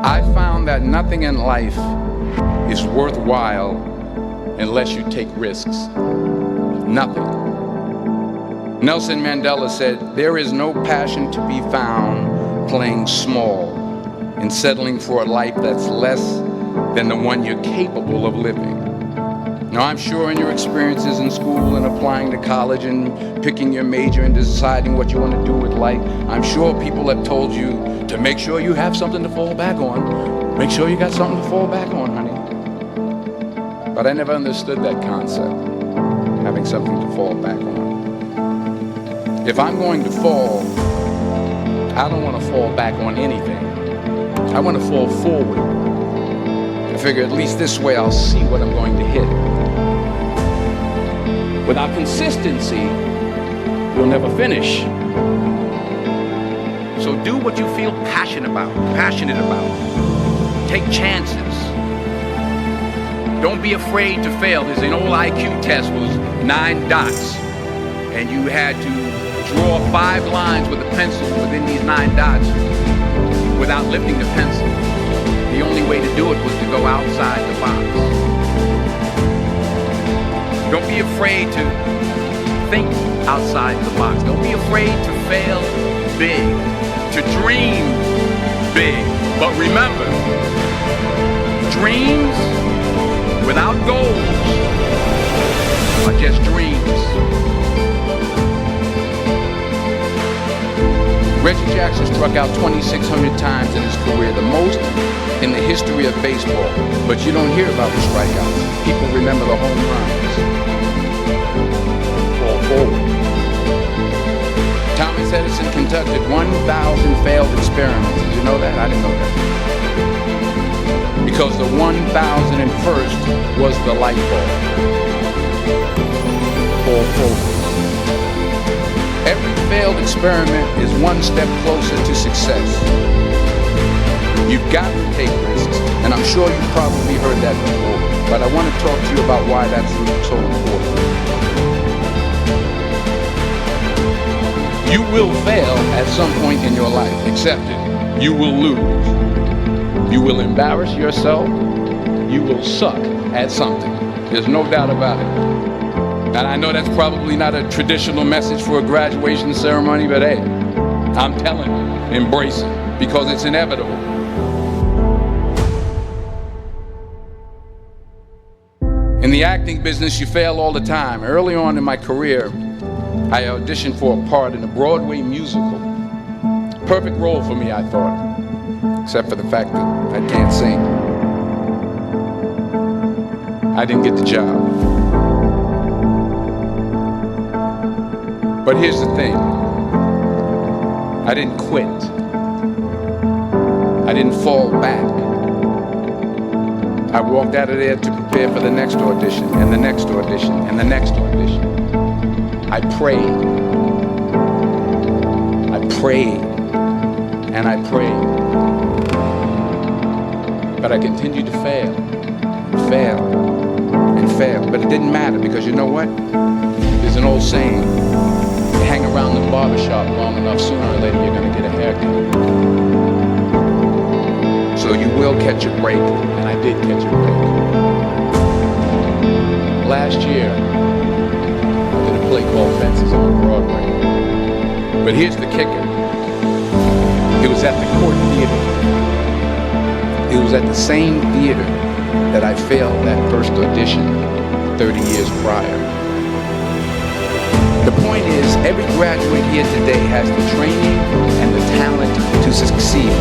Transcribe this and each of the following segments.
I found that nothing in life is worthwhile unless you take risks. Nothing. Nelson Mandela said, "There is no passion to be found playing small and settling for a life that's less than the one you're capable of living." Now, I'm sure in your experiences in school and applying to college and picking your major and deciding what you want to do with life, I'm sure people have told you to make sure you have something to fall back on. Make sure you got something to fall back on, honey. But I never understood that concept, having something to fall back on. If I'm going to fall, I don't want to fall back on anything. I want to fall forward. I figure at least this way I'll see what I'm going to hit. Without consistency, you'll never finish. So do what you feel passionate about. Take chances. Don't be afraid to fail. There's an old IQ test was 9 dots, and you had to draw 5 lines with a pencil within these 9 dots without lifting the pencil. The only way to do it was to go outside the box. Don't be afraid to think outside the box. Don't be afraid to fail big, to dream big. But remember, dreams without goals are just dreams. Reggie Jackson struck out 2,600 times in his career, the most in the history of baseball. But you don't hear about the strikeouts. People remember the home runs. Fall forward. Thomas Edison conducted 1,000 failed experiments. Did you know that? I didn't know that. Because the 1,001st was the light bulb. Fall forward. Every failed experiment is one step closer to success. You've got to take risks, and I'm sure you've probably heard that before, but I want to talk to you about why that's so important. You will fail at some point in your life. Accept it. You will lose. You will embarrass yourself. You will suck at something. There's no doubt about it. And I know that's probably not a traditional message for a graduation ceremony, but hey, I'm telling you, embrace it, because it's inevitable. In the acting business, you fail all the time. Early on in my career, I auditioned for a part in a Broadway musical. Perfect role for me, I thought, except for the fact that I can't sing. I didn't get the job. But here's the thing. I didn't quit. I didn't fall back. I walked out of there to prepare for the next audition, and the next audition, and the next audition. I prayed. I prayed. And I prayed. But I continued to fail, and fail, and fail. But it didn't matter, because you know what? There's an old saying. You hang around the barbershop long enough, sooner or later you're going to get a haircut. So you will catch a break, and I did catch a break. Last year, I did a play called Fences on Broadway. But here's the kicker. It was at the Court Theater. It was at the same theater that I failed that first audition 30 years prior. The point is, every graduate here today has the training and the talent to succeed.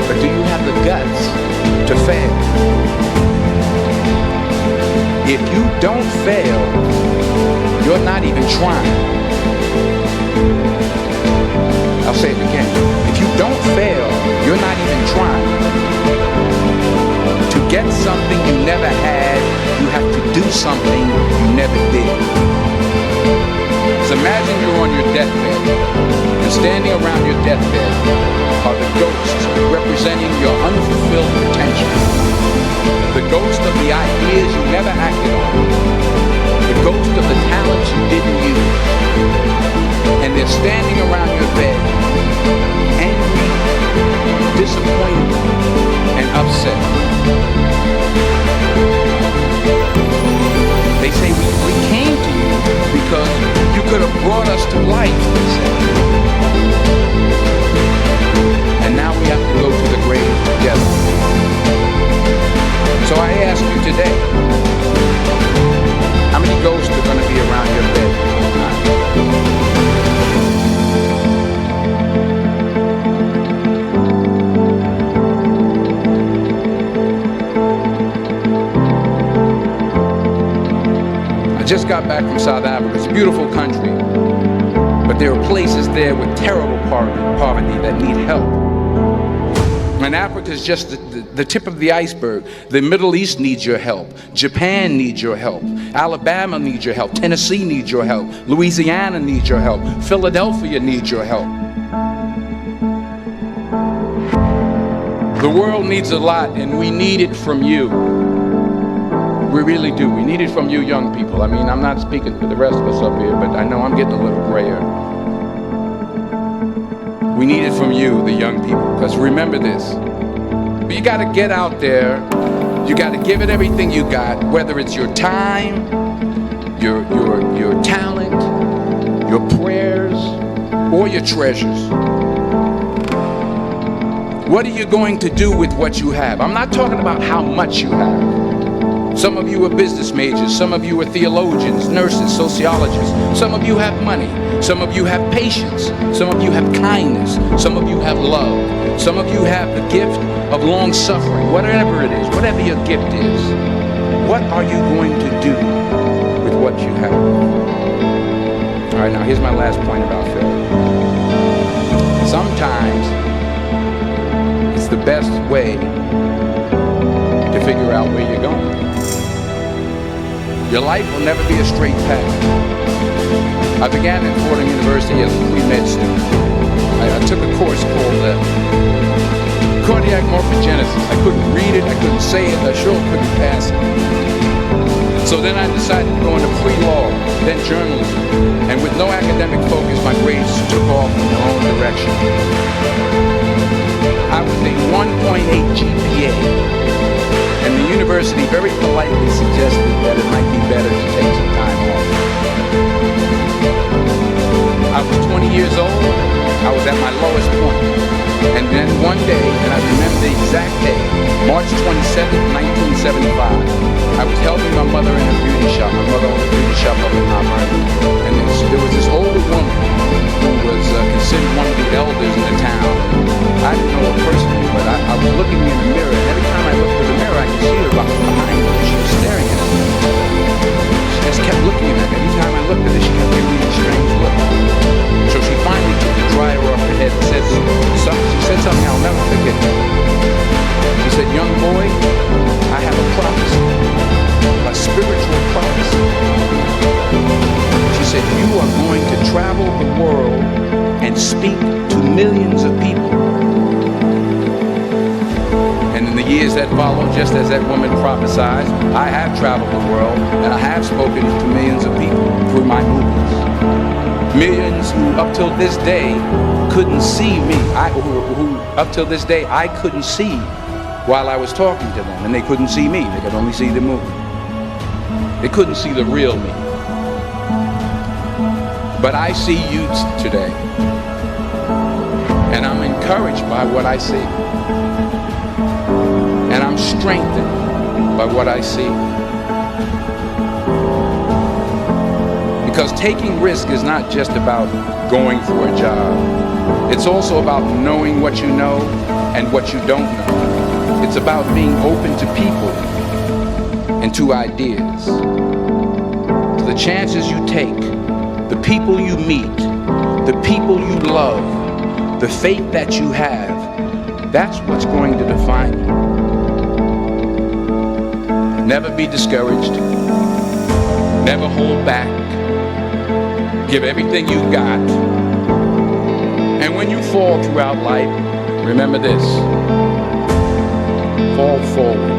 But do you have the guts to fail? If you don't fail, you're not even trying. I'll say it again. If you don't fail, you're not even trying. To get something you never had, you have to do something you never did. So imagine you're on your deathbed, and standing around your deathbed are the ghosts representing your unfulfilled potential. The ghost of the ideas you never acted on. The ghost of the talents you didn't use. And they're standing around your bed, angry, disappointed, life, he said. And now we have to go to the grave together. So I ask you today, how many ghosts are going to be around your bed tonight? I just got back from South Africa. It's a beautiful country, but there are places there with terrible poverty that need help. And Africa is just the tip of the iceberg. The Middle East needs your help. Japan needs your help. Alabama needs your help. Tennessee needs your help. Louisiana needs your help. Philadelphia needs your help. The world needs a lot, and we need it from you. We really do. We need it from you young people. I mean, I'm not speaking for the rest of us up here, but I know I'm getting a little grayer. We need it from you, the young people, because remember this. You got to get out there. You got to give it everything you got, whether it's your time, your talent, your prayers, or your treasures. What are you going to do with what you have? I'm not talking about how much you have. Some of you are business majors, some of you are theologians, nurses, sociologists. Some of you have money, some of you have patience, some of you have kindness, some of you have love, some of you have the gift of long suffering. Whatever it is, whatever your gift is, what are you going to do with what you have? All right, now here's my last point about failure. Sometimes it's the best way to figure out where you're going. Your life will never be a straight path. I began at Fordham University as a pre-med student. I took a course called cardiac morphogenesis. I couldn't read it, I couldn't say it, I sure couldn't pass it. So then I decided to go into pre-law, then journalism. And with no academic focus, my grades took off in their own direction. I was a 1.8 GPA. And the university very politely suggested that it might be better to take some time off. I was 20 years old. I was at my lowest point. And then one day, and I remember the exact day, March 27th, 1975, I was helping my mother in a beauty shop. My mother owned a beauty shop up in Mount Vernon. And there was this older woman who was considered one of the elders in the town. I didn't know her personally, but I was looking in the mirror, and every time I looked in the mirror, I could see her behind me. She was staring at me. She just kept looking at me. Every time I looked at her, she kept giving me a strange look. So she finally took the dryer off her head and said something I'll never forget. She said, "Young boy, I have a prophecy, a spiritual prophecy." She said, "You are going to travel the world and speak to millions of people." And in the years that followed, just as that woman prophesied, I have traveled the world and I have spoken to millions of people through my movies. Millions who up till this day couldn't see me. Who up till this day I couldn't see while I was talking to them, and they couldn't see me. They could only see the movie. They couldn't see the real me. But I see you today, and I'm encouraged by what I see. And I'm strengthened by what I see. Because taking risk is not just about going for a job. It's also about knowing what you know and what you don't know. It's about being open to people and to ideas. To the chances you take, the people you meet, the people you love, the faith that you have, that's what's going to define you. Never be discouraged. Never hold back. Give everything you got. And when you fall throughout life, remember this: fall forward.